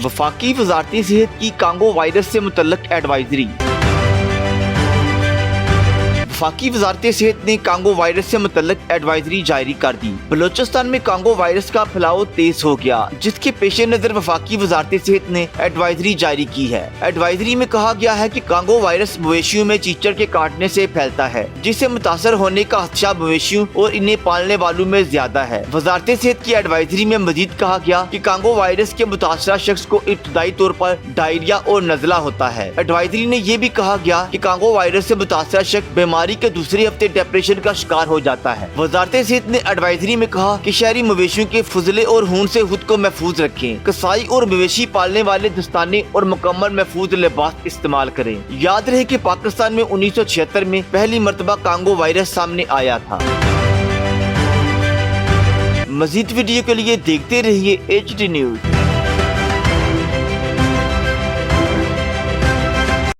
वफाकी वज़ारत सेहत की कांगो वायरस से मुतल्लक एडवाइजरी। वफाकी वज़ारत सेहत ने कांगो वायरस से मुतल्लक एडवाइजरी जारी कर दी। बलोचिस्तान में कांगो वायरस का फैलाव तेज हो गया, जिसके पेश नज़र वफाकी वज़ारत सेहत ने एडवाइजरी जारी की है। एडवाइजरी में कहा गया है कि कांगो वायरस मवेशियों में चीचड़ के काटने से फैलता है, जिससे मुतासर होने का खदशा मवेशियों और इन्हें पालने वालों में ज्यादा है। वज़ारत सेहत की एडवाइजरी में मजीद कहा गया कि कांगो वायरस के मुतासरा शख्स को इब्तदाई तौर पर डायरिया और नज़ला होता है। एडवाइजरी ने यह भी कहा गया कि कांगो वायरस से मुतासरा शख्स बीमारी के दूसरे हफ्ते डिप्रेशन का शिकार हो जाता है। वज़ारत सेहत ने एडवाइजरी में कहा कि शहरी मवेशियों के फुजले और खून से खुद को महफूज रखें। कसाई और मवेशी पालने वाले दस्ताने और मुकम्मल महफूज लिबास इस्तेमाल करें। याद रहे कि पाकिस्तान में 1976 में पहली मर्तबा कांगो वायरस सामने आया था। मजीद वीडियो के लिए देखते रहिए HD न्यूज़।